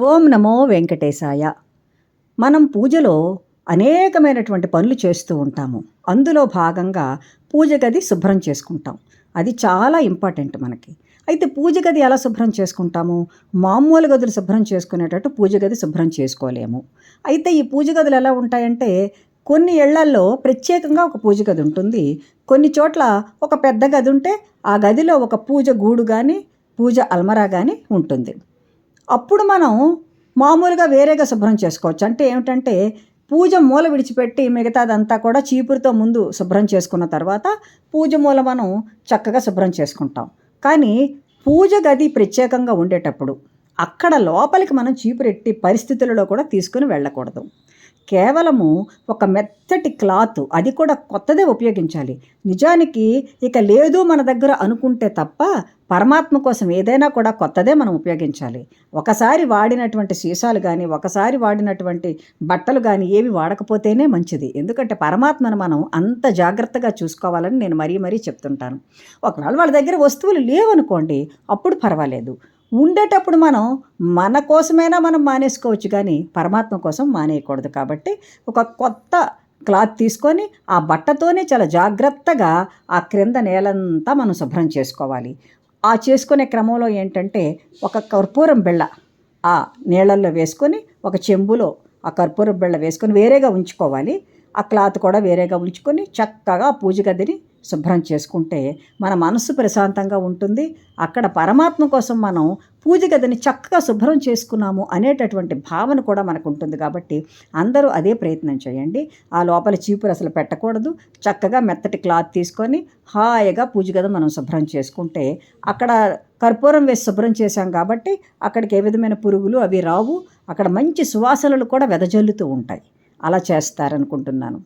ఓం నమో వెంకటేశాయ. మనం పూజలో అనేకమైనటువంటి పనులు చేస్తూ ఉంటాము. అందులో భాగంగా పూజ గది శుభ్రం చేసుకుంటాం. అది చాలా ఇంపార్టెంట్ మనకి. అయితే పూజ గది ఎలా శుభ్రం చేసుకుంటాము? మామూలు గదులు శుభ్రం చేసుకునేటట్టు పూజ గది శుభ్రం చేసుకోలేము. అయితే ఈ పూజ గదులు ఎలా ఉంటాయంటే, కొన్ని ఇళ్లల్లో ప్రత్యేకంగా ఒక పూజ గది ఉంటుంది. కొన్ని చోట్ల ఒక పెద్ద గది ఉంటే ఆ గదిలో ఒక పూజ గూడు కానీ, పూజ అల్మరా కానీ ఉంటుంది. అప్పుడు మనం మామూలుగా వేరేగా శుభ్రం చేసుకోవచ్చు. అంటే ఏమిటంటే, పూజ మూల విడిచిపెట్టి మిగతాదంతా కూడా చీపురుతో ముందు శుభ్రం చేసుకున్న తర్వాత పూజ మూల మనం చక్కగా శుభ్రం చేసుకుంటాం. కానీ పూజ గది ప్రత్యేకంగా ఉండేటప్పుడు అక్కడ లోపలికి మనం చీపురెట్టి పరిస్థితులలో కూడా తీసుకుని వెళ్ళకూడదు. కేవలము ఒక మెత్తటి క్లాత్, అది కూడా కొత్తదే ఉపయోగించాలి. నిజానికి ఇక లేదు మన దగ్గర అనుకుంటే తప్ప పరమాత్మ కోసం ఏదైనా కూడా కొత్తదే మనం ఉపయోగించాలి. ఒకసారి వాడినటువంటి సీసాలు కానీ, ఒకసారి వాడినటువంటి బట్టలు కానీ ఏవి వాడకపోతేనే మంచిది. ఎందుకంటే పరమాత్మను మనం అంత జాగ్రత్తగా చూసుకోవాలని నేను మరీ మరీ చెప్తుంటాను. ఒకవేళ వాళ్ళ దగ్గర వస్తువులు లేవనుకోండి, అప్పుడు పర్వాలేదు. ఉండేటప్పుడు మనం మన కోసమైనా మనం మానేసుకోవచ్చు, కానీ పరమాత్మ కోసం మానేయకూడదు. కాబట్టి ఒక కొత్త క్లాత్ తీసుకొని ఆ బట్టతోనే చాలా జాగ్రత్తగా ఆ క్రింద నేలంతా మనం శుభ్రం చేసుకోవాలి. ఆ చేసుకునే క్రమంలో ఏంటంటే, ఒక కర్పూరం బిళ్ళ ఆ నీళ్ళల్లో వేసుకొని, ఒక చెంబులో ఆ కర్పూరం బిళ్ళ వేసుకొని వేరేగా ఉంచుకోవాలి. ఆ క్లాత్ కూడా వేరేగా ఉంచుకొని చక్కగా పూజ గదిని శుభ్రం చేసుకుంటే మన మనసు ప్రశాంతంగా ఉంటుంది. అక్కడ పరమాత్మ కోసం మనం పూజ గదిని చక్కగా శుభ్రం చేసుకున్నాము అనేటటువంటి భావన కూడా మనకు ఉంటుంది. కాబట్టి అందరూ అదే ప్రయత్నం చేయండి. ఆ లోపల చీపురు అసలు పెట్టకూడదు. చక్కగా మెత్తటి క్లాత్ తీసుకొని హాయిగా పూజ గది మనం శుభ్రం చేసుకుంటే, అక్కడ కర్పూరం వేసి శుభ్రం చేశాం కాబట్టి అక్కడికి ఏ విధమైన పురుగులు అవి రావు. అక్కడ మంచి సువాసనలు కూడా వెదజల్లుతూ ఉంటాయి. అలా చేస్తారనుకుంటున్నాను.